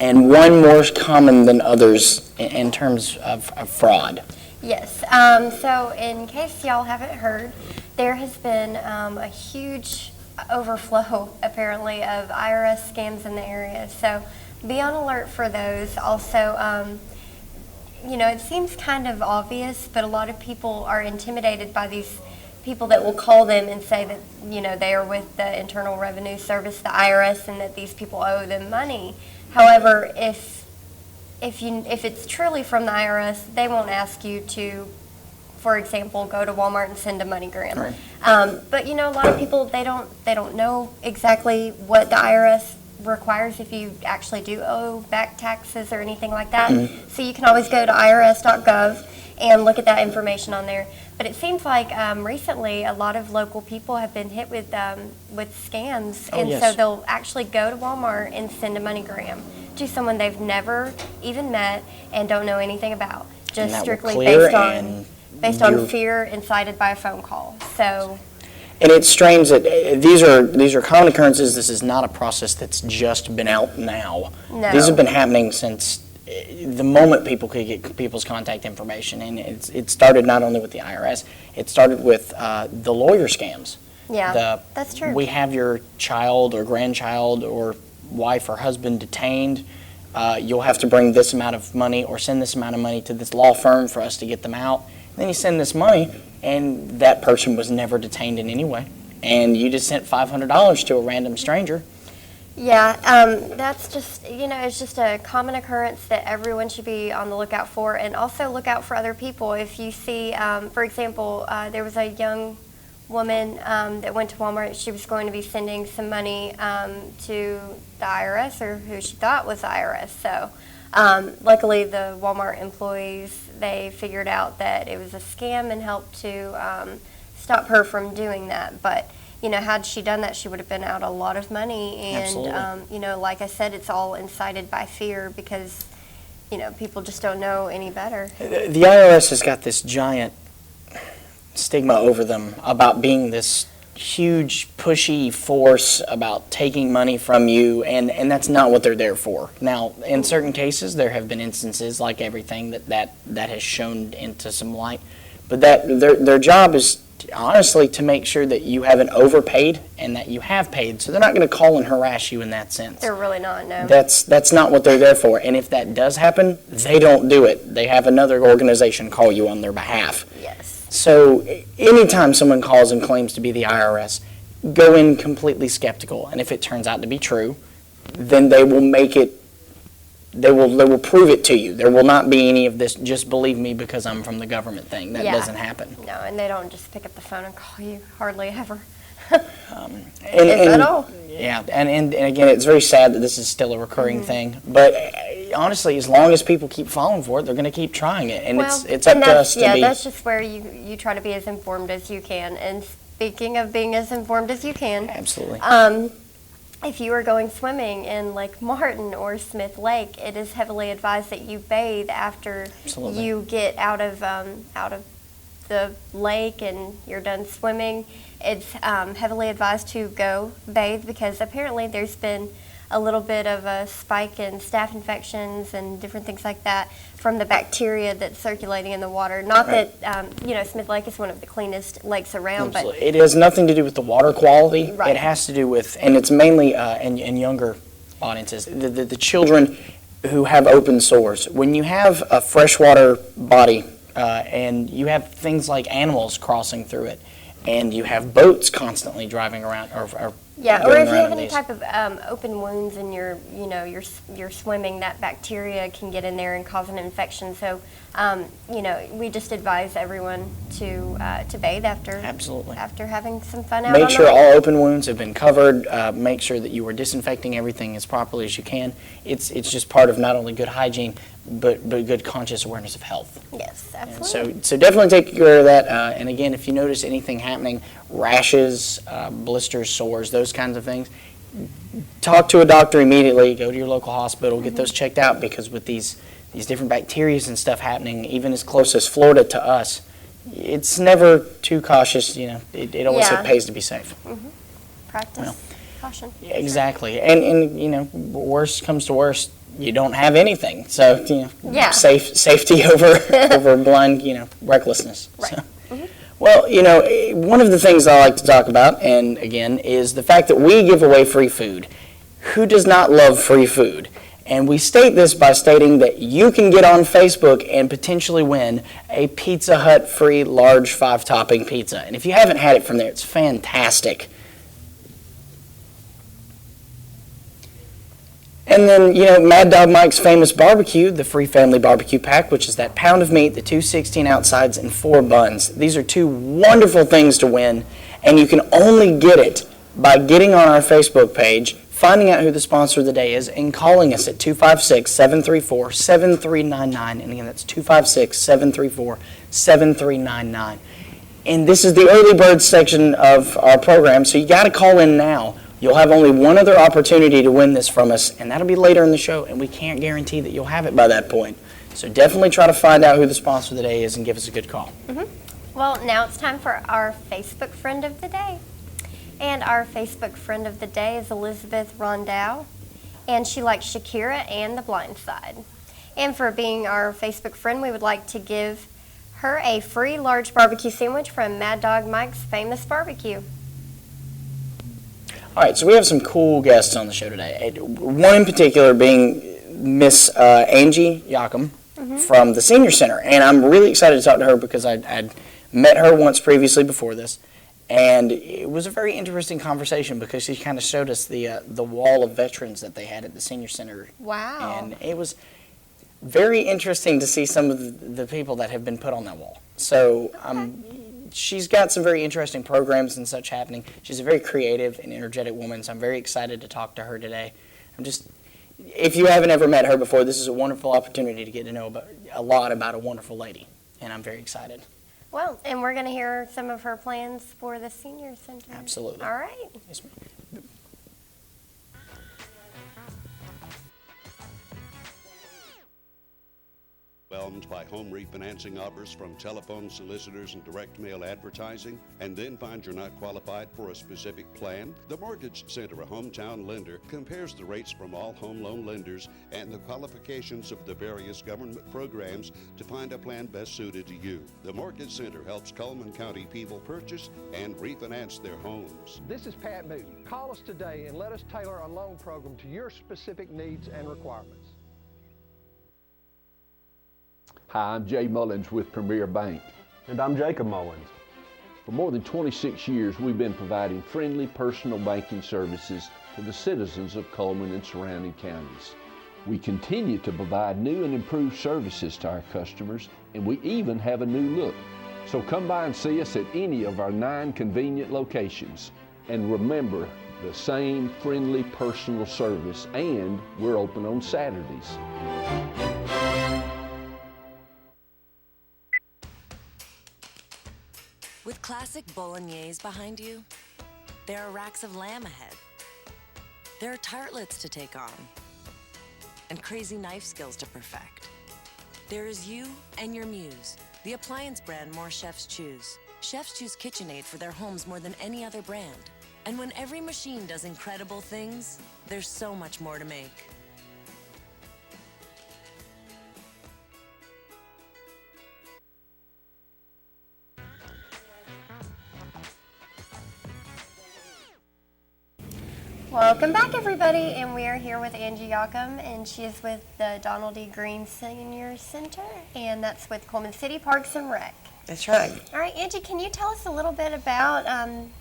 and one more common than others in terms of fraud. Yes. So in case y'all haven't heard, there has been a huge overflow, apparently, of IRS scams in the area. So be on alert for those. Also, it seems kind of obvious, but a lot of people are intimidated by these people that will call them and say that, they are with the Internal Revenue Service, the IRS, and that these people owe them money. However, if it's truly from the IRS, they won't ask you to, for example, go to Walmart and send a MoneyGram. Right. But a lot of people, they don't know exactly what the IRS requires if you actually do owe back taxes or anything like that. Mm-hmm. So you can always go to irs.gov and look at that information on there. But it seems like recently a lot of local people have been hit with scams, and yes. so they'll actually go to Walmart and send a MoneyGram to someone they've never even met and don't know anything about, just strictly based on fear incited by a phone call. So. And it's strange that these are common occurrences. This is not a process that's just been out now. No. These have been happening since the moment people could get people's contact information, and it started not only with the IRS. It started with the lawyer scams. Yeah, that's true. We have your child or grandchild or wife or husband detained. You'll have to bring this amount of money or send this amount of money to this law firm for us to get them out. Then you send this money, and that person was never detained in any way, and you just sent $500 to a random stranger. Yeah, that's just, it's just a common occurrence that everyone should be on the lookout for, and also look out for other people. If you see, for example, there was a young woman that went to Walmart. She was going to be sending some money to the IRS, or who she thought was the IRS. So luckily the Walmart employees, they figured out that it was a scam and helped to stop her from doing that. But had she done that, she would have been out a lot of money. And, like I said, it's all incited by fear because, people just don't know any better. The IRS has got this giant stigma over them about being this huge, pushy force about taking money from you, and that's not what they're there for. Now, in certain cases, there have been instances, like everything, that has shown into some light. But that their job is honestly to make sure that you haven't overpaid and that you have paid. So they're not going to call and harass you in that sense. They're really not, no. That's not what they're there for. And if that does happen, they don't do it. They have another organization call you on their behalf. Yes. So anytime someone calls and claims to be the IRS, go in completely skeptical. And if it turns out to be true, then they will make it. They will prove it to you. There will not be any of this, just believe me because I'm from the government thing. That doesn't happen. No, and they don't just pick up the phone and call you, hardly ever. If at all. Yeah, and again, it's very sad that this is still a recurring thing. But honestly, as long as people keep falling for it, they're going to keep trying it. And it's up to us to be... Yeah, that's just where you try to be as informed as you can. And speaking of being as informed as you can... Absolutely. If you are going swimming in Lake Martin or Smith Lake, it is heavily advised that you bathe after you get out of the lake and you're done swimming. It's heavily advised to go bathe because apparently there's been a little bit of a spike in staph infections and different things like that from the bacteria that's circulating in the water. Not that, Smith Lake is one of the cleanest lakes around, but it has nothing to do with the water quality. Right. It has to do with, and it's mainly in younger audiences, the children who have open sores. When you have a freshwater body and you have things like animals crossing through it, and you have boats constantly driving around or or if you have any type of open wounds in your swimming, that bacteria can get in there and cause an infection. So, we just advise everyone to bathe after having some fun out. Make sure all open wounds have been covered. Make sure that you are disinfecting everything as properly as you can. It's just part of not only good hygiene, but good conscious awareness of health. Yes, absolutely. So definitely take care of that. And again, if you notice anything happening, rashes, blisters, sores, those kinds of things, talk to a doctor immediately. Go to your local hospital, get those checked out, because with these different bacteria and stuff happening, even as close as Florida to us, it's never too cautious. It always pays to be safe. Practice caution. Yeah, exactly. And worst comes to worst, you don't have anything. So, Yeah. Safety over blind, recklessness. Right. So. Well, one of the things I like to talk about, and again, is the fact that we give away free food. Who does not love free food? And we state this by stating that you can get on Facebook and potentially win a Pizza Hut free large 5-topping pizza. And if you haven't had it from there, it's fantastic. And then, Mad Dog Mike's famous barbecue, the free family barbecue pack, which is that pound of meat, the 2 16-ounce sides, and 4 buns. These are 2 wonderful things to win, and you can only get it by getting on our Facebook page, finding out who the sponsor of the day is, and calling us at 256-734-7399. And again, that's 256-734-7399. And this is the early bird section of our program, so you got to call in now. You'll have only one other opportunity to win this from us, and that'll be later in the show, and we can't guarantee that you'll have it by that point. So definitely try to find out who the sponsor of the day is and give us a good call. Well, now it's time for our Facebook friend of the day. And our Facebook friend of the day is Elizabeth Rondow, and she likes Shakira and The Blind Side. And for being our Facebook friend, we would like to give her a free large barbecue sandwich from Mad Dog Mike's Famous Barbecue. All right, so we have some cool guests on the show today. One in particular being Miss Angie Jochum from the Senior Center. And I'm really excited to talk to her because I'd met her once previously before this. And it was a very interesting conversation because she kind of showed us the wall of veterans that they had at the Senior Center. Wow. And it was very interesting to see some of the people that have been put on that wall. So she's got some very interesting programs and such happening. She's a very creative and energetic woman, so I'm very excited to talk to her today. If you haven't ever met her before, this is a wonderful opportunity to get to know a lot about a wonderful lady, and I'm very excited. Well, and we're going to hear some of her plans for the Senior Center. Absolutely. All right. Yes, ma'am. Overwhelmed by home refinancing offers from telephone solicitors and direct mail advertising, and then find you're not qualified for a specific plan? The Mortgage Center, a hometown lender, compares the rates from all home loan lenders and the qualifications of the various government programs to find a plan best suited to you. The Mortgage Center helps Cullman County people purchase and refinance their homes. This is Pat Moody. Call us today and let us tailor a loan program to your specific needs and requirements. Hi, I'm Jay Mullins with Premier Bank. And I'm Jacob Mullins. For more than 26 years, we've been providing friendly personal banking services to the citizens of Cullman and surrounding counties. We continue to provide new and improved services to our customers, and we even have a new look. So come by and see us at any of our 9 convenient locations. And remember, the same friendly personal service, and we're open on Saturdays. With classic bolognese behind you, there are racks of lamb ahead. There are tartlets to take on, and crazy knife skills to perfect. There is you and your muse, the appliance brand more chefs choose. Chefs choose KitchenAid for their homes more than any other brand. And when every machine does incredible things, there's so much more to make. Welcome back, everybody, and we are here with Angie Jochum, and she is with the Donald E. Green Senior Center, and that's with Cullman City Parks and Rec. That's right. All right, Angie, can you tell us a little bit about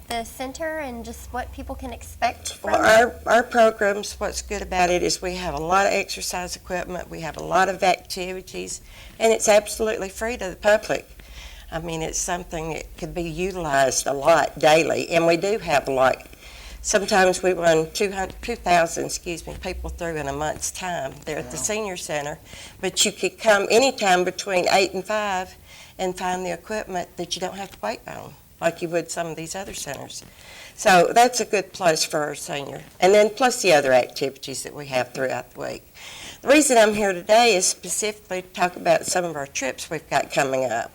the center and just what people can expect from it? Well, our programs, what's good about it is we have a lot of exercise equipment, we have a lot of activities, and it's absolutely free to the public. I mean, it's something that could be utilized a lot daily, and we do have sometimes we run 2,000 people through in a month's time. They're at the Senior Center, but you could come anytime between 8 and 5 and find the equipment that you don't have to wait on, like you would some of these other centers. So that's a good plus for our senior. And then plus the other activities that we have throughout the week. The reason I'm here today is specifically to talk about some of our trips we've got coming up.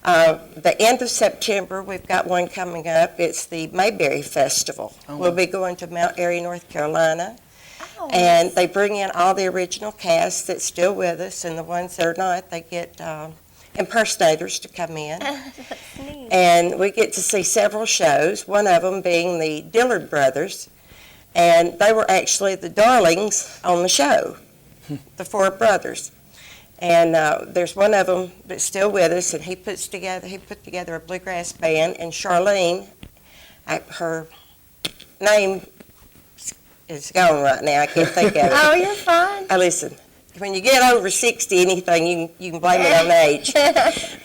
The end of September, we've got one coming up. It's the Mayberry Festival. We'll be going to Mount Airy, North Carolina. Wow. And they bring in all the original cast that's still with us, and the ones that are not, they get impersonators to come in. That's neat. And we get to see several shows, one of them being the Dillard Brothers. And they were actually the darlings on the show, the four brothers. And there's one of them that's still with us, and he put together a bluegrass band. And Charlene, her name is gone right now. I can't think of it. Oh, you're fine. Listen, when you get over 60, anything, you can blame it on age.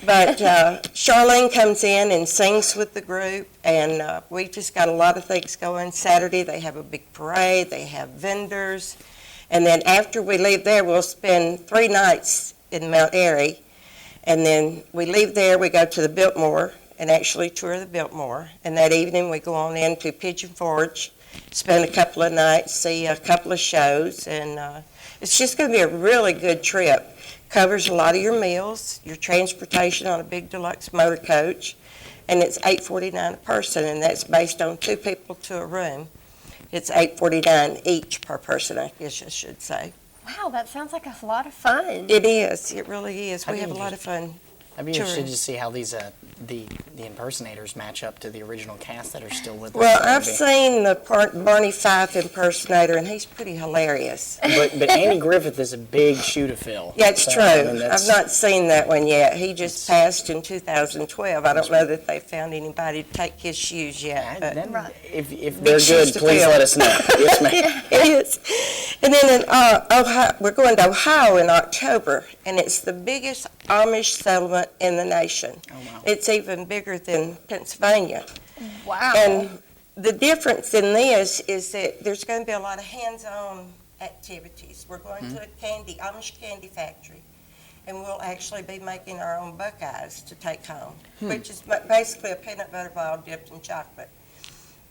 But Charlene comes in and sings with the group, and we just got a lot of things going. Saturday, they have a big parade. They have vendors. And then after we leave there, we'll spend 3 nights in Mount Airy. And then we leave there, we go to the Biltmore and actually tour the Biltmore. And that evening, we go on into Pigeon Forge, spend a couple of nights, see a couple of shows, and it's just going to be a really good trip. Covers a lot of your meals, your transportation on a big deluxe motor coach, and it's $849 a person, and that's based on 2 people to a room. It's $849 each per person, I guess I should say. Wow, that sounds like a lot of fun. It is. It really is. We I'd have a be lot of fun. I'd be interested touring. to see how these the impersonators match up to the original cast that are still with us. Well, That would I've be- seen the Barney Fife impersonator, and he's pretty hilarious. But Andy Griffith is a big shoe to fill. Yeah, it's So, true. I mean, that's- I've not seen that one yet. He just passed in 2012. I don't know that they found anybody to take his shoes yet. But Then Right. if they're shoes good, to please fill. let us know. Yes, ma'am. It is. And then in Ohio, we're going to Ohio in October, and it's the biggest Amish settlement in the nation. Oh, wow. It's even bigger than Pennsylvania. Wow. And the difference in this is that there's going to be a lot of hands-on activities. We're going to a Amish candy factory, and we'll actually be making our own Buckeyes to take home, which is basically a peanut butter ball dipped in chocolate.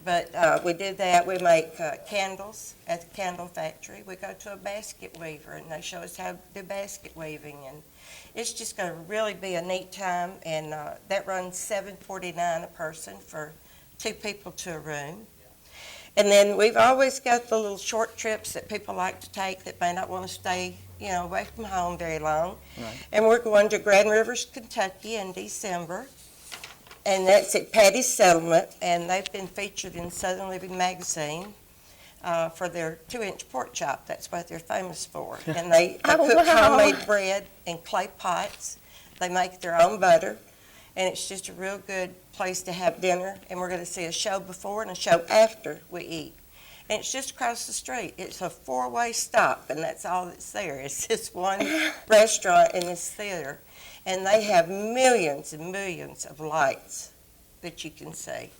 But we did that. We make candles at the candle factory. We go to a basket weaver, and they show us how to do basket weaving. And it's just going to really be a neat time. And that runs $749 a person for 2 people to a room. And then we've always got the little short trips that people like to take that may not want to stay, away from home very long. Right. And we're going to Grand Rivers, Kentucky in December. And that's at Patty's Settlement, and they've been featured in Southern Living magazine for their 2-inch pork chop. That's what they're famous for. And they Oh, cook wow. homemade bread in clay pots. They make their own butter, and it's just a real good place to have dinner. And we're going to see a show before and a show after we eat. And it's just across the street. It's a 4-way stop, and that's all that's there. It's this one restaurant and this theater. And they have millions and millions of lights that you can see.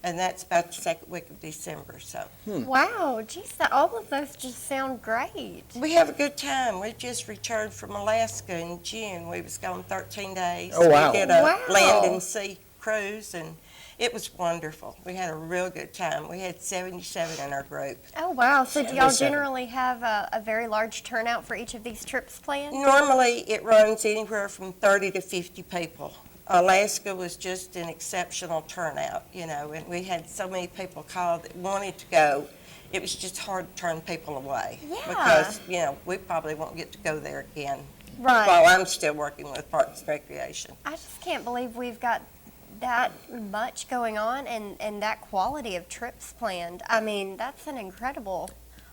And that's about the 2nd week of December. So Wow, geez, all of those just sound great. we have a good time. We just returned from Alaska in June. We was gone 13 days. Oh, wow. We did a Wow. land and sea cruise, and it was wonderful. We had a real good time. We had 77 in our group. Oh, wow. So do y'all 77. generally have a very large turnout for each of these trips planned? Normally, it runs anywhere from 30 to 50 people. Alaska was just an exceptional turnout, and we had so many people call that wanted to go. It was just hard to turn people away. Yeah. Because, we probably won't get to go there again Right. while I'm still working with Parks and Recreation. I just can't believe we've got that much going on and that quality of trips planned. I mean, that's an incredible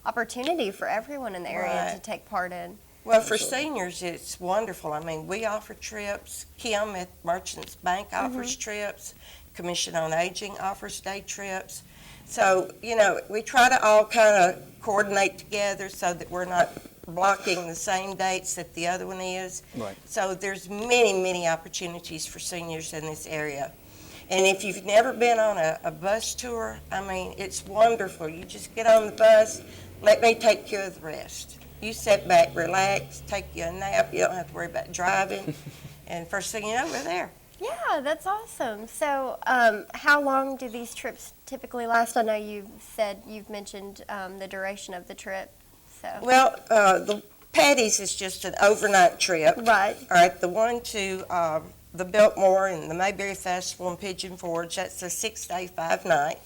opportunity for everyone in the area Right. to take part in. Well, for seniors, it's wonderful. I mean, we offer trips. Kim at Merchants Bank offers trips. Commission on Aging offers day trips. So, we try to all kind of coordinate together so that we're not blocking the same dates that the other one is. Right. So there's many, many opportunities for seniors in this area. And if you've never been on a bus tour, I mean, it's wonderful. You just get on the bus, let me take care of the rest. You sit back, relax, take you a nap. You don't have to worry about driving. And first thing you know, we're there. Yeah, that's awesome. So, how long do these trips typically last? I know you've mentioned the duration of the trip. So. Well, the Patty's is just an overnight trip. Right. All right, the one to the Biltmore and the Mayberry Festival in Pigeon Forge, that's a 6-day, 5-night.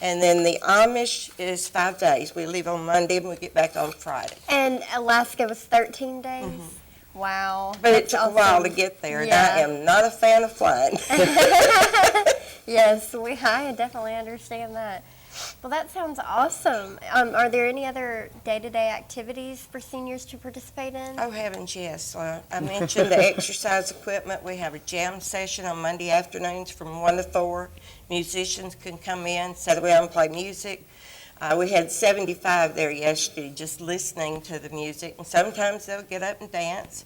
And then the Amish is 5 days. We leave on Monday and we get back on Friday. And Alaska was 13 days? Wow. But it that's took a while to awesome. get there, and Yeah. I am not a fan of flying. Yes, I definitely understand that. Well, that sounds awesome. Are there any other day-to-day activities for seniors to participate in? Oh, heavens, yes. I mentioned the exercise equipment. We have a jam session on Monday afternoons from 1 to 4. Musicians can come in, sit around and play music. We had 75 there yesterday just listening to the music, and sometimes they'll get up and dance.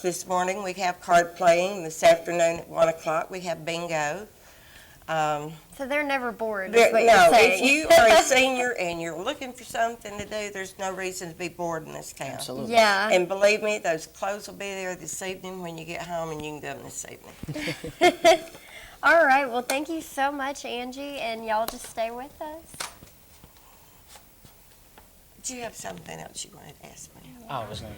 This morning we have card playing. This afternoon at 1 o'clock we have bingo. So they're never bored, is what No, you're if saying. you are a senior and you're looking for something to do, there's no reason to be bored in this town. Absolutely. Yeah. And believe me, those clothes will be there this evening when you get home, and you can go them this evening. All right. Well, thank you so much, Angie, and y'all just stay with us. Do you have something else you wanted to ask me? I was going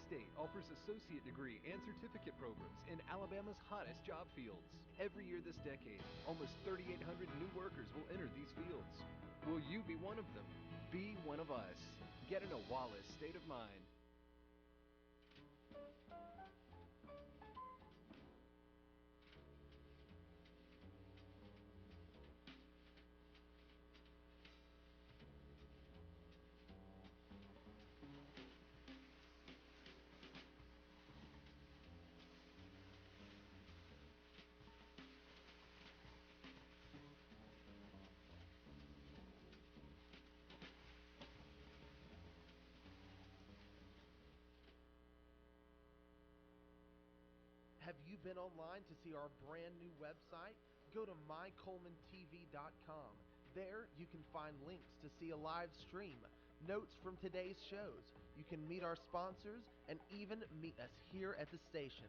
State offers associate degree and certificate programs in Alabama's hottest job fields. Every year this decade, almost 3,800 new workers will enter these fields. Will you be one of them? Be one of us. Get in a Wallace state of mind. Have you been online to see our brand new website? Go to mycolemantv.com. There you can find links to see a live stream, notes from today's shows. You can meet our sponsors and even meet us here at the station.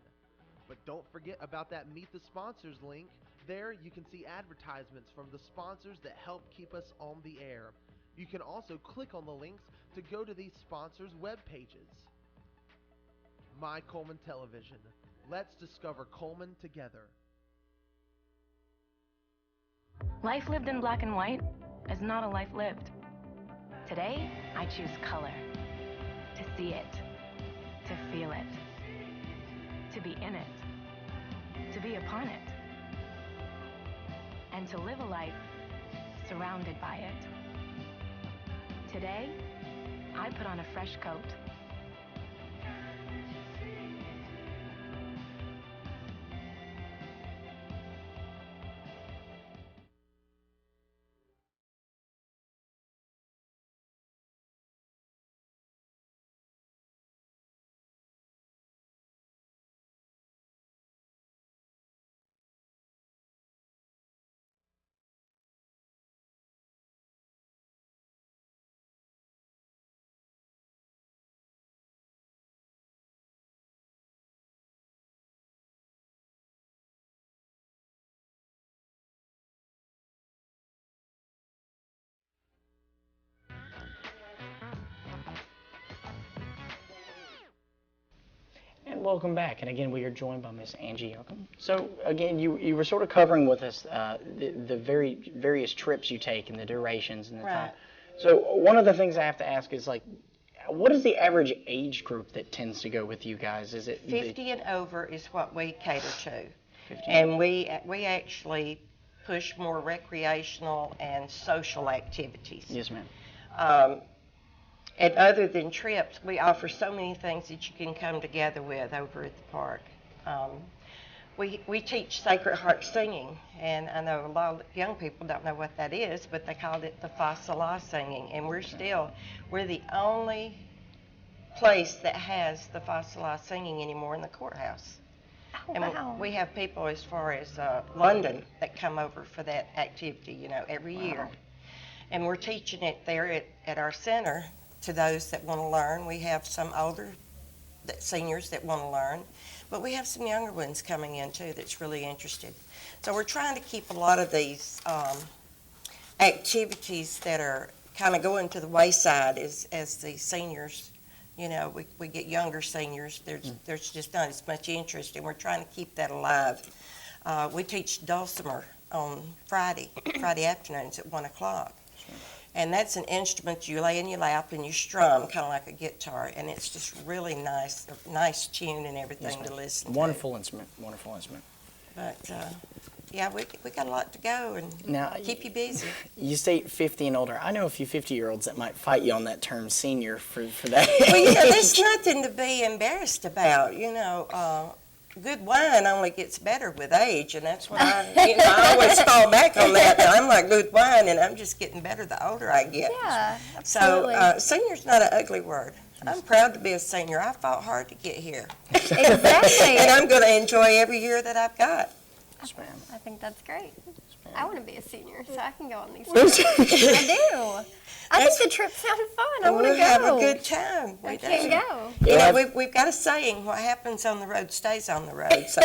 But don't forget about that Meet the Sponsors link. There you can see advertisements from the sponsors that help keep us on the air. You can also click on the links to go to these sponsors' web pages. My Cullman Television. Let's discover Cullman together. Life lived in black and white is not a life lived. Today, I choose color. To see it. To feel it. To be in it. To be upon it. And to live a life surrounded by it. Today, I put on a fresh coat. And welcome back. And again, we are joined by Miss Angie Jochum. So again, you were sort of covering with us the very various trips you take and the durations and the time. So one of the things I have to ask is, like, what is the average age group that tends to go with you guys? Is it 50 and over is what we cater to. 50? And we actually push more recreational and social activities. Yes, ma'am. And other than trips, we offer so many things that you can come together with over at the park. We teach Sacred Heart singing, and I know a lot of young people don't know what that is, but they called it the Fa Salah singing, and we're the only place that has the Fa Salah singing anymore in the courthouse. Oh, And wow. we have people as far as London that come over for that activity, every year. And we're teaching it there at our center to those that want to learn. We have some older seniors that want to learn, but we have some younger ones coming in too that's really interested. So we're trying to keep a lot of these activities that are kind of going to the wayside as the seniors, we get younger seniors. There's just not as much interest, and we're trying to keep that alive. We teach dulcimer on Friday afternoons at 1 o'clock. And that's an instrument you lay in your lap and you strum, kind of like a guitar, and it's just really nice tune and everything to listen to. Wonderful instrument, wonderful instrument. But, yeah, we got a lot to go and Now, keep you busy. You say 50 and older. I know a few 50-year-olds that might fight you on that term senior for that. Well, there's nothing to be embarrassed about, Good wine only gets better with age, and that's what I always fall back on that. I'm like good wine, and I'm just getting better the older I get. Yeah, absolutely. So senior's not an ugly word. I'm proud to be a senior. I fought hard to get here. Exactly. And I'm going to enjoy every year that I've got. Yes, ma'am. I think that's great. I want to be a senior, so I can go on these Yes, trips. I do. I think the trip sounded fun. I want to go. We'll have a good time. I can't go. We've got a saying, what happens on the road stays on the road. So,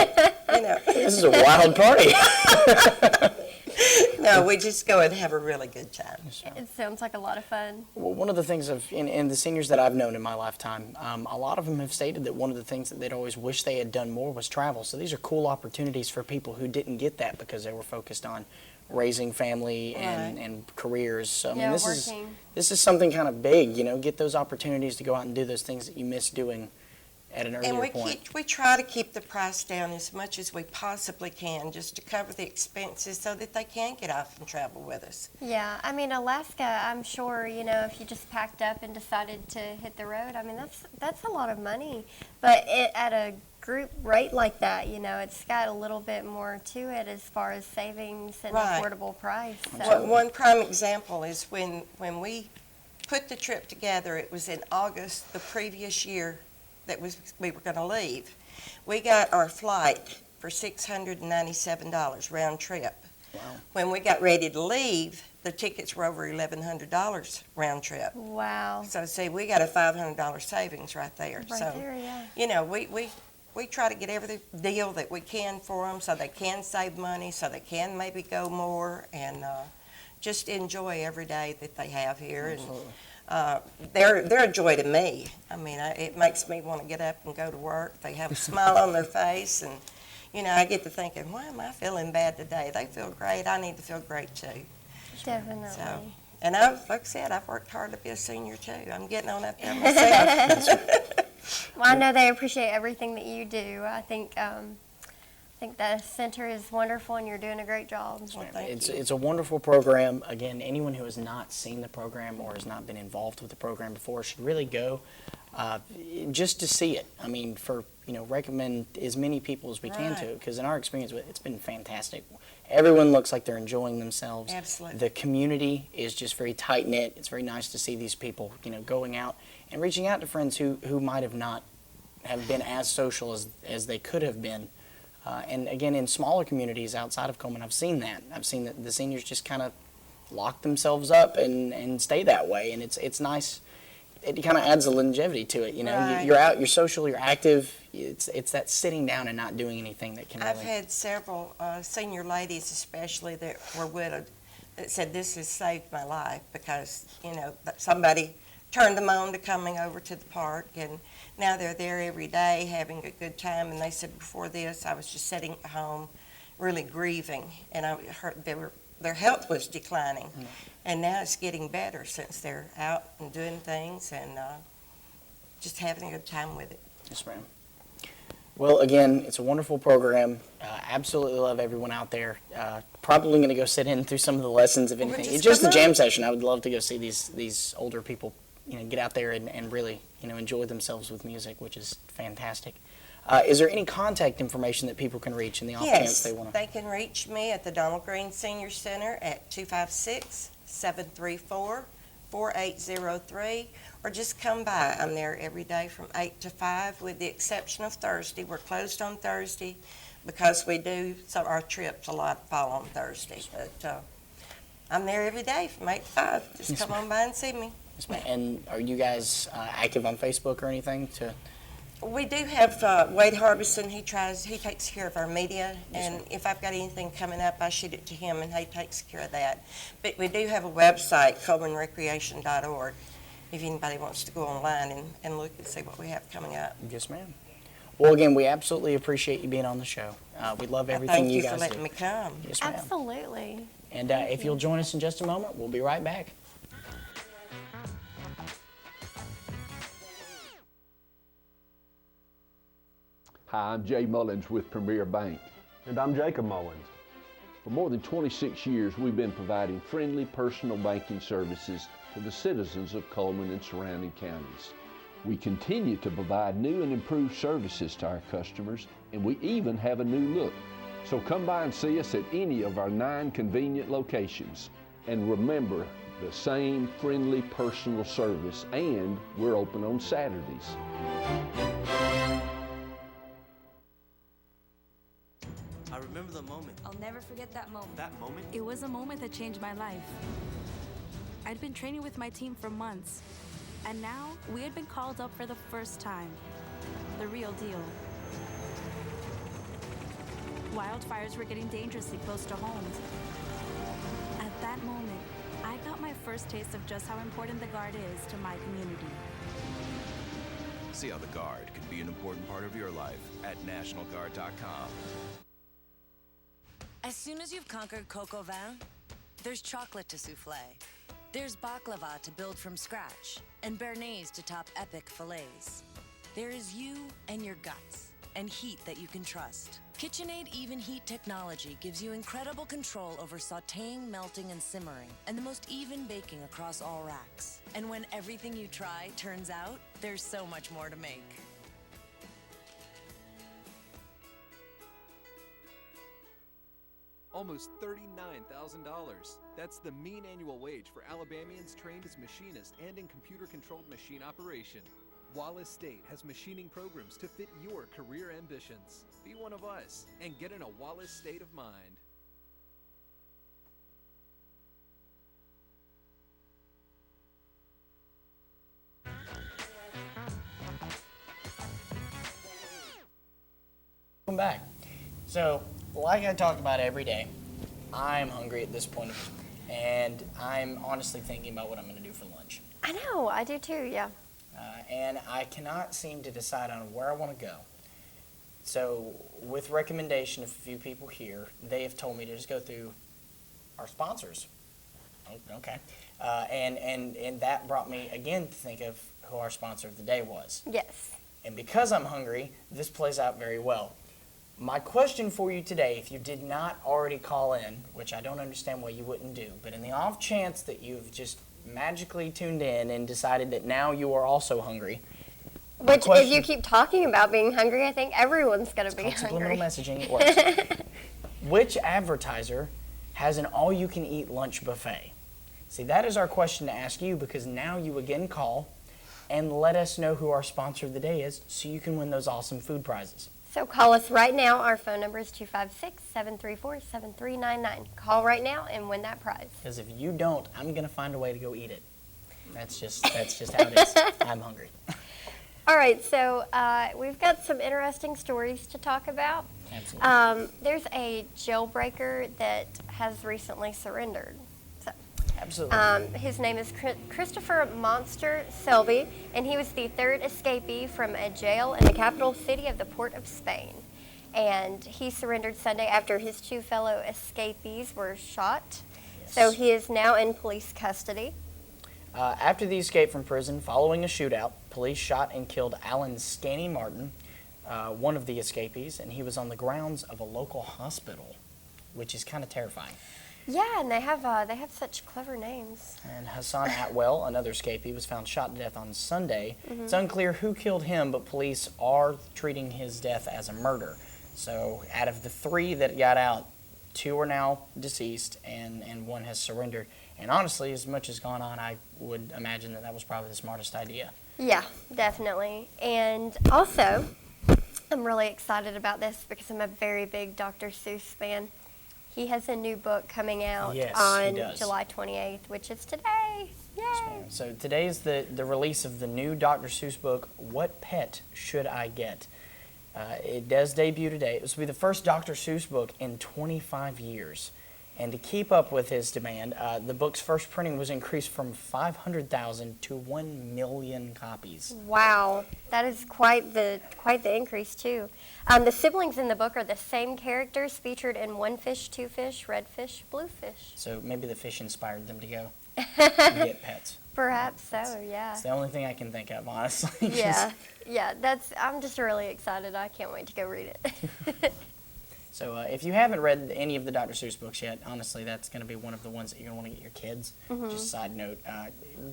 This is a wild party. No, we just go and have a really good time. It sounds like a lot of fun. Well, one of the things in the seniors that I've known in my lifetime, a lot of them have stated that one of the things that they'd always wish they had done more was travel. So these are cool opportunities for people who didn't get that because they were focused on raising family and careers. So, I mean, this is something kind of big, get those opportunities to go out and do those things that you miss doing at an earlier point. We try to keep the price down as much as we possibly can just to cover the expenses so that they can get off and travel with us. Yeah, I mean, Alaska, I'm sure, if you just packed up and decided to hit the road, I mean, that's a lot of money. But at a group rate like that, it's got a little bit more to it as far as savings and affordable price. So. One prime example is when we put the trip together, it was in August the previous year that we were going to leave. We got our flight for $697 round trip. Wow. When we got ready to leave, the tickets were over $1,100 round trip. Wow. So see, we got a $500 savings right there. There, yeah. We try to get every deal that we can for them so they can save money, so they can maybe go more, and just enjoy every day that they have here. Absolutely. And they're a joy to me. I mean, it makes me want to get up and go to work. They have a smile on their face, and I get to thinking, why am I feeling bad today? They feel great. I need to feel great too. Definitely. So, and like I said, I've worked hard to be a senior too. I'm getting on up there myself. Well, I know they appreciate everything that you do. I think the center is wonderful, and you're doing a great job. Well, It's a wonderful program. Again, anyone who has not seen the program or has not been involved with the program before should really go just to see it. I mean, recommend as many people as we can to, because in our experience, it's been fantastic. Everyone looks like they're enjoying themselves. Absolutely. The community is just very tight-knit. It's very nice to see these people, going out and reaching out to friends who might have not have been as social as they could have been. And again, in smaller communities outside of Cullman, I've seen that. I've seen that the seniors just kind of lock themselves up and stay that way. And it's nice. It kind of adds a longevity to it. Right. You're out, you're social, you're active. It's that sitting down and not doing anything that can I've really... had several senior ladies, especially that were widowed, that said this has saved my life because, that somebody turned them on to coming over to the park, and now they're there every day having a good time. And they said before this, I was just sitting at home really grieving, and I heard their health was declining. Mm. And now it's getting better since they're out and doing things and just having a good time with it. Yes, ma'am. Well, again, it's a wonderful program. Absolutely love everyone out there. Probably going to go sit in through some of the lessons, if anything. It's just a jam session. I would love to go see these older people, get out there and really, enjoy themselves with music, which is fantastic. Is there any contact information that people can reach in the off chance they want to? Yes, they can reach me at the Donald Green Senior Center at 256-734-4803, or just come by. I'm there every day from 8 to 5, with the exception of Thursday. We're closed on Thursday because we do, so our trips a lot fall on Thursday. But I'm there every day from 8 to 5. Just come on by and see me. Yes, ma'am. And are you guys active on Facebook or anything? We do have Wade Harbison. He takes care of our media, and if I've got anything coming up, I shoot it to him, and he takes care of that. But we do have a website, cullmanrecreation.org, if anybody wants to go online and look and see what we have coming up. Yes, ma'am. Well, again, we absolutely appreciate you being on the show. We love everything Thank you you guys for do. letting me come. Yes, ma'am. Absolutely. And if you'll join us in just a moment, we'll be right back. Hi, I'm Jay Mullins with Premier Bank. And I'm Jacob Mullins. For more than 26 years, we've been providing friendly personal banking services to the citizens of Cullman and surrounding counties. We continue to provide new and improved services to our customers, and we even have a new look. So come by and see us at any of our 9 convenient locations. And remember, the same friendly personal service, and we're open on Saturdays. I remember the moment. I'll never forget that moment. That moment? It was a moment that changed my life. I'd been training with my team for months, and now we had been called up for the first time. The real deal. Wildfires were getting dangerously close to homes. At that moment, I got my first taste of just how important the Guard is to my community. See how the Guard can be an important part of your life at NationalGuard.com. As soon as you've conquered coq au vin, there's chocolate to souffle. There's baklava to build from scratch, and béarnaise to top epic fillets. There is you and your guts, and heat that you can trust. KitchenAid Even Heat technology gives you incredible control over sautéing, melting, and simmering, and the most even baking across all racks. And when everything you try turns out, there's so much more to make. Almost $39,000. That's the mean annual wage for Alabamians trained as machinists and in computer-controlled machine operation. Wallace State has machining programs to fit your career ambitions. Be one of us and get in a Wallace state of mind. Welcome back. So, like I talk about every day, I'm hungry at this point, and I'm honestly thinking about what I'm going to do for lunch. I know, I do too, yeah. And I cannot seem to decide on where I want to go. So, with recommendation of a few people here, they have told me to just go through our sponsors. Okay. And that brought me again to think of who our sponsor of the day was. Yes. And because I'm hungry, this plays out very well. My question for you today, if you did not already call in, which I don't understand why you wouldn't do, but in the off chance that you've just magically tuned in and decided that now you are also hungry. Which, if you keep talking about being hungry, I think everyone's going to be hungry. Subliminal messaging, it works. Which advertiser has an all-you-can-eat lunch buffet? See, that is our question to ask you, because now you again call and let us know who our sponsor of the day is so you can win those awesome food prizes. So call us right now. Our phone number is 256-734-7399. Call right now and win that prize. Because if you don't, I'm going to find a way to go eat it. That's just how it is. I'm hungry. All right, so we've got some interesting stories to talk about. Absolutely. There's a jailbreaker that has recently surrendered. Absolutely. His name is Christopher Monster Selby, and he was the third escapee from a jail in the capital city of the Port of Spain. And he surrendered Sunday after his 2 fellow escapees were shot. Yes. So he is now in police custody. After the escape from prison following a shootout, police shot and killed Alan Scanny Martin, one of the escapees, and he was on the grounds of a local hospital, which is kind of terrifying. Yeah, and they have such clever names. And Hassan Atwell, another escapee, was found shot to death on Sunday. Mm-hmm. It's unclear who killed him, but police are treating his death as a murder. So out of the 3 that got out, 2 are now deceased, and 1 has surrendered. And honestly, as much has gone on, I would imagine that was probably the smartest idea. Yeah, definitely. And also, I'm really excited about this because I'm a very big Dr. Seuss fan. He has a new book coming out on July 28th, which is today. Yay! Yes, so today is the release of the new Dr. Seuss book, What Pet Should I Get? It does debut today. This will be the first Dr. Seuss book in 25 years. And to keep up with his demand, the book's first printing was increased from 500,000 to 1 million copies. Wow, that is quite the increase too. The siblings in the book are the same characters featured in One Fish, Two Fish, Red Fish, Blue Fish. So maybe the fish inspired them to go and get pets. Perhaps so, yeah. It's the only thing I can think of, honestly. Yeah, I'm just really excited. I can't wait to go read it. So if you haven't read any of the Dr. Seuss books yet, honestly, that's going to be one of the ones that you're going to want to get your kids. Just a side note,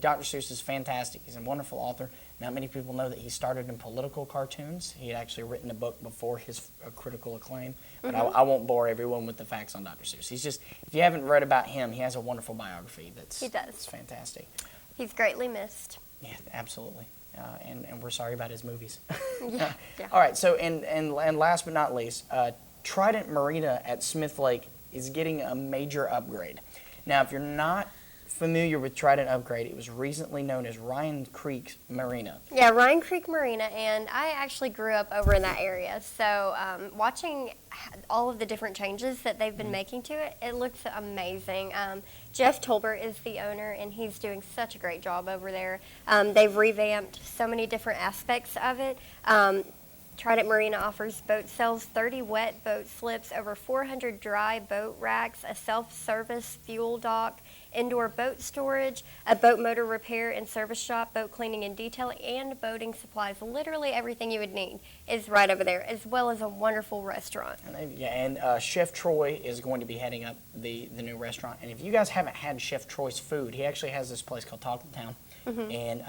Dr. Seuss is fantastic. He's a wonderful author. Not many people know that he started in political cartoons. He had actually written a book before his critical acclaim. But I won't bore everyone with the facts on Dr. Seuss. He's just, if you haven't read about him, he has a wonderful biography He does. That's fantastic. He's greatly missed. Yeah, absolutely. And we're sorry about his movies. Yeah. All right, so and last but not least, Trident Marina at Smith Lake is getting a major upgrade. Now, if you're not familiar with Trident Upgrade, it was recently known as Ryan Creek Marina. Yeah, Ryan Creek Marina, and I actually grew up over in that area. So watching all of the different changes that they've been making to it, it looks amazing. Jeff Tolbert is the owner, and he's doing such a great job over there. They've revamped so many different aspects of it. Trident Marina offers boat sales, 30 wet boat slips, over 400 dry boat racks, a self-service fuel dock, indoor boat storage, a boat motor repair and service shop, boat cleaning and detailing, and boating supplies. Literally everything you would need is right over there, as well as a wonderful restaurant. And Chef Troy is going to be heading up the new restaurant. And if you guys haven't had Chef Troy's food, he actually has this place called Talk the Town. And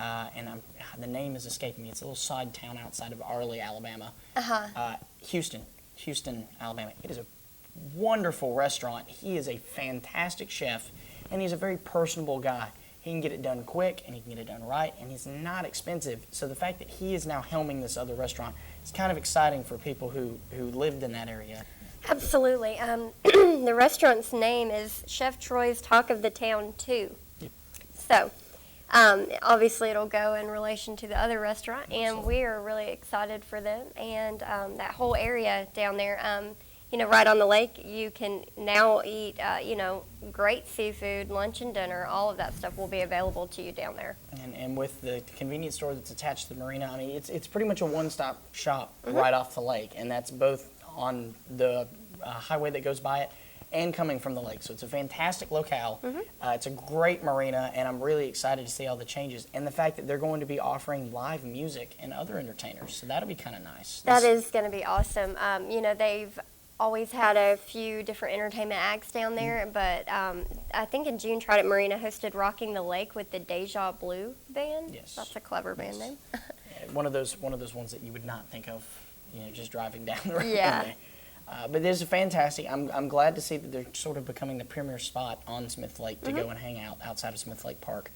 the name is escaping me. It's a little side town outside of Arley, Alabama. Houston, Alabama. It is a wonderful restaurant. He is a fantastic chef, and he's a very personable guy. He can get it done quick, and he can get it done right, and he's not expensive. So the fact that he is now helming this other restaurant is kind of exciting for people who lived in that area. Absolutely. The restaurant's name is Chef Troy's Talk of the Town 2. Yep. So obviously it'll go in relation to the other restaurant, and we are really excited for them and that whole area down there. Right on the lake, you can now eat, great seafood, lunch and dinner. All of that stuff will be available to you down there. And with the convenience store that's attached to the marina, I mean, it's pretty much a one-stop shop right off the lake, and that's both on the highway that goes by it and coming from the lake. So it's a fantastic locale. It's a great marina, and I'm really excited to see all the changes and the fact that they're going to be offering live music and other entertainers. So that'll be kind of nice. That is going to be awesome. They've always had a few different entertainment acts down there, but I think in June, Trident Marina hosted Rocking the Lake with the Deja Blue Band. Yes. That's a clever band name. One of those ones that you would not think of, just driving down the road. Yeah. But this is fantastic. I'm glad to see that they're sort of becoming the premier spot on Smith Lake to go and hang out outside of Smith Lake Park.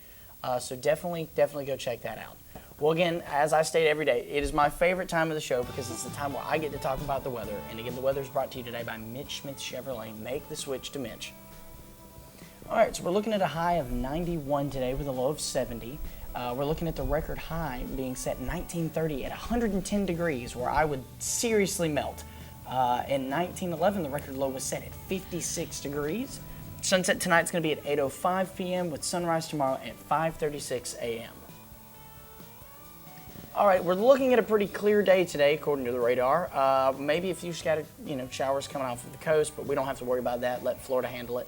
So definitely go check that out. Well, again, as I state every day, it is my favorite time of the show because it's the time where I get to talk about the weather. And again, the weather is brought to you today by Mitch Smith Chevrolet. Make the switch to Mitch. All right, so we're looking at a high of 91 today with a low of 70. We're looking at the record high being set in 1930 at 110 degrees, where I would seriously melt. In 1911, the record low was set at 56 degrees. Sunset tonight's going to be at 8:05 p.m. with sunrise tomorrow at 5:36 a.m. All right, we're looking at a pretty clear day today, according to the radar. Maybe a few scattered, showers coming off of the coast, but we don't have to worry about that. Let Florida handle it.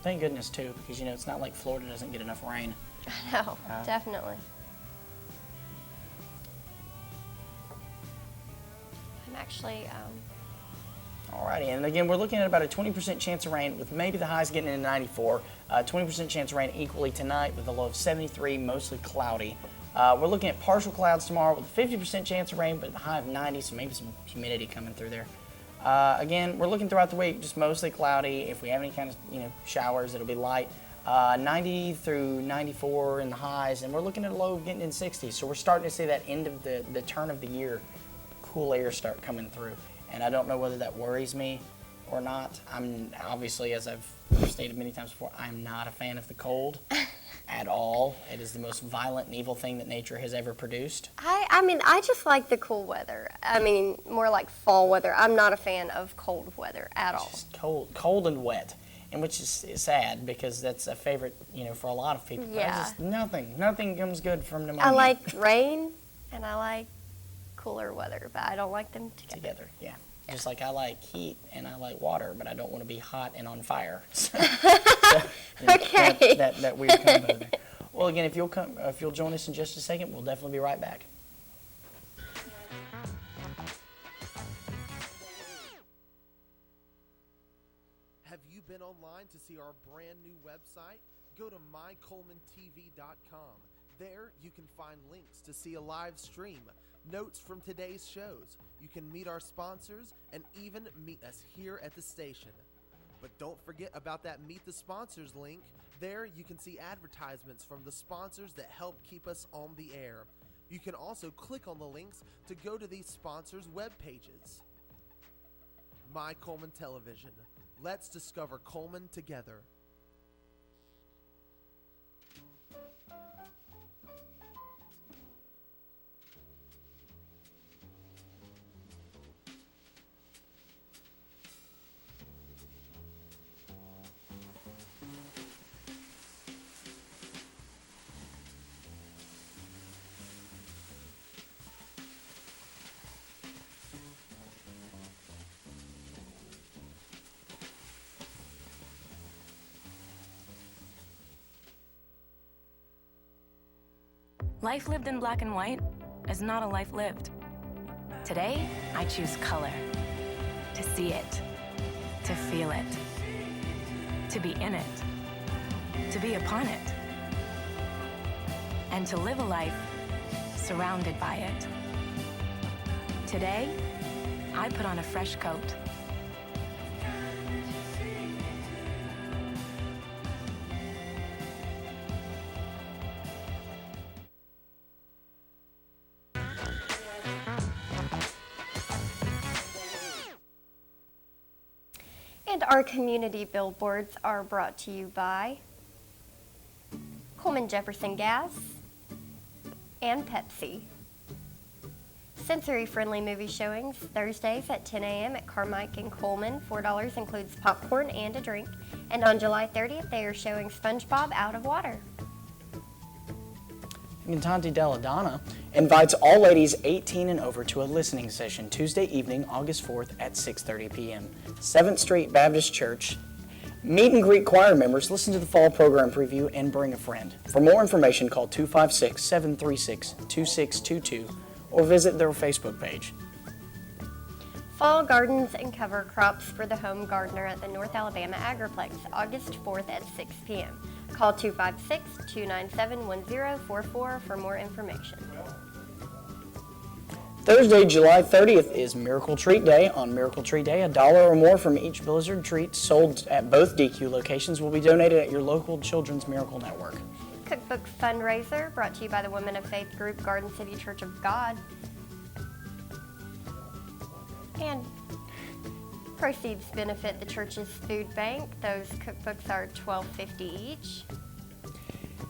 Thank goodness, too, because, it's not like Florida doesn't get enough rain. No, definitely. I'm actually... Alrighty, and again, we're looking at about a 20% chance of rain with maybe the highs getting into 94. 20% chance of rain equally tonight with a low of 73, mostly cloudy. We're looking at partial clouds tomorrow with a 50% chance of rain, but a high of 90, so maybe some humidity coming through there. Again, we're looking throughout the week just mostly cloudy. If we have any kind of showers, it'll be light. 90 through 94 in the highs, and we're looking at a low of getting in 60s. So we're starting to see that end of the turn of the year, cool air start coming through. And I don't know whether that worries me or not. I'm obviously, as I've stated many times before, I'm not a fan of the cold. at all. It is the most violent and evil thing that nature has ever produced. I mean, I just like the cool weather. I mean, more like fall weather. I'm not a fan of cold weather at all. Just cold and wet, and which is sad because that's a favorite, for a lot of people. But Yeah. Nothing comes good from pneumonia. I like rain and I like cooler weather, but I don't like them together. Yeah. Just like I like heat and I like water, but I don't want to be hot and on fire. So, Okay. That weird combo there. Well, again, if you'll join us in just a second, we'll definitely be right back. Have you been online to see our brand new website? Go to mycolemantv.com. There you can find links to see a live stream, notes from today's shows. You can meet our sponsors and even meet us here at the station. But don't forget about that Meet the Sponsors link. There you can see advertisements from the sponsors that help keep us on the air. You can also click on the links to go to these sponsors' web pages. My Cullman Television. Let's discover Cullman together. Life lived in black and white is not a life lived. Today, I choose color. To see it. To feel it. To be in it. To be upon it. And to live a life surrounded by it. Today, I put on a fresh coat. And our community billboards are brought to you by Cullman Jefferson Gas and Pepsi. Sensory-friendly movie showings Thursdays at 10 a.m. at Carmike and Cullman. $4 includes popcorn and a drink. And on July 30th, they are showing SpongeBob Out of Water. Cantante Della Donna invites all ladies 18 and over to a listening session Tuesday evening, August 4th at 6:30 p.m. 7th Street Baptist Church. Meet and greet choir members, listen to the fall program preview, and bring a friend. For more information, call 256-736-2622 or visit their Facebook page. Fall gardens and cover crops for the home gardener at the North Alabama Agriplex, August 4th at 6 p.m. Call 256-297-1044 for more information. Thursday, July 30th is Miracle Treat Day. On Miracle Treat Day, $1 or more from each Blizzard treat sold at both DQ locations will be donated at your local Children's Miracle Network. Cookbook fundraiser brought to you by the Women of Faith group, Garden City Church of God. And proceeds benefit the church's food bank. Those cookbooks are $12.50 each.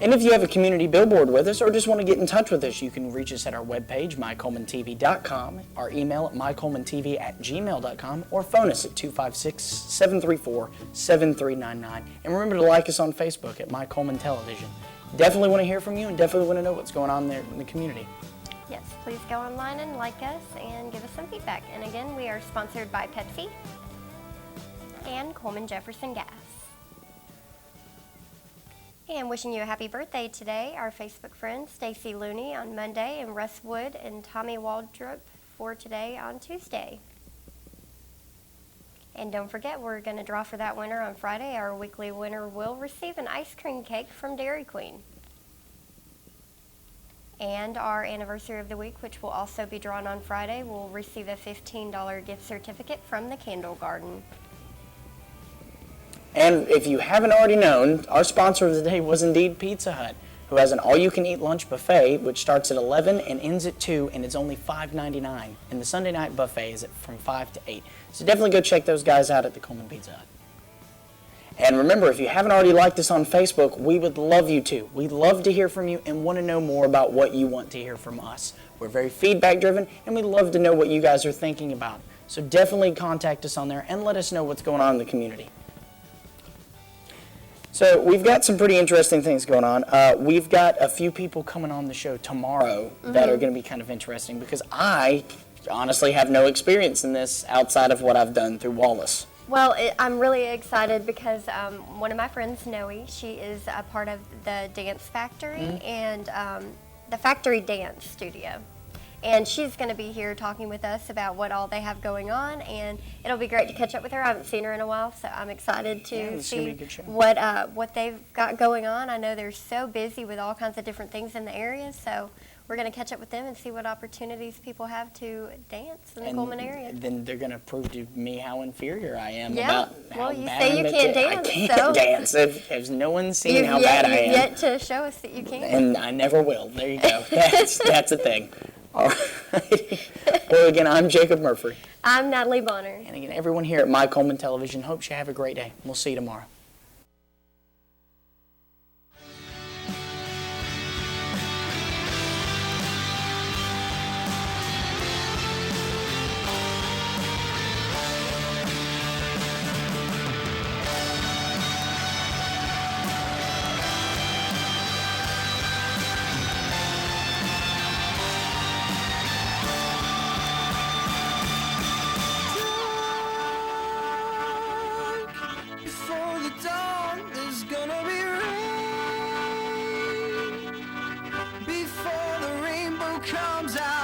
And if you have a community billboard with us or just want to get in touch with us, you can reach us at our webpage, mycolemantv.com, our email at mycolemantv@gmail.com, or phone us at 256-734-7399. And remember to like us on Facebook at My Cullman Television. Definitely want to hear from you and definitely want to know what's going on there in the community. Yes, please go online and like us and give us some feedback. And again, we are sponsored by Pepsi and Cullman Jefferson Gas. And wishing you a happy birthday today, our Facebook friends Stacy Looney on Monday and Russ Wood and Tommy Waldrop for today on Tuesday. And don't forget, we're going to draw for that winner on Friday. Our weekly winner will receive an ice cream cake from Dairy Queen. And our anniversary of the week, which will also be drawn on Friday, will receive a $15 gift certificate from the Candle Garden. And if you haven't already known, our sponsor of the day was indeed Pizza Hut, who has an all-you-can-eat lunch buffet, which starts at 11 and ends at 2, and it's only $5.99. And the Sunday night buffet is from 5 to 8. So definitely go check those guys out at the Cullman Pizza Hut. And remember, if you haven't already liked us on Facebook, we would love you to. We'd love to hear from you and want to know more about what you want to hear from us. We're very feedback driven, and we'd love to know what you guys are thinking about. So definitely contact us on there and let us know what's going on in the community. So we've got some pretty interesting things going on. We've got a few people coming on the show tomorrow that are going to be kind of interesting, because I honestly have no experience in this outside of what I've done through Wallace. Well, I'm really excited because one of my friends, Noe, she is a part of the Dance Factory and the Factory Dance Studio. And she's going to be here talking with us about what all they have going on, and it'll be great to catch up with her. I haven't seen her in a while, so I'm excited to see what they've got going on. I know they're so busy with all kinds of different things in the area, so we're going to catch up with them and see what opportunities people have to dance in the Cullman area. Then they're going to prove to me how inferior I am Yeah. about how Well, you bad say you can't dance, I can't so dance. There's no one seen how bad I am. You've yet to show us that you can. And I never will. There you go. That's a thing. All right. Well, again, I'm Jacob Murphy. I'm Natalie Bonner. And again, everyone here at My Cullman Television hopes you have a great day. We'll see you tomorrow. Before the dawn, there's gonna be rain. Before the rainbow comes out.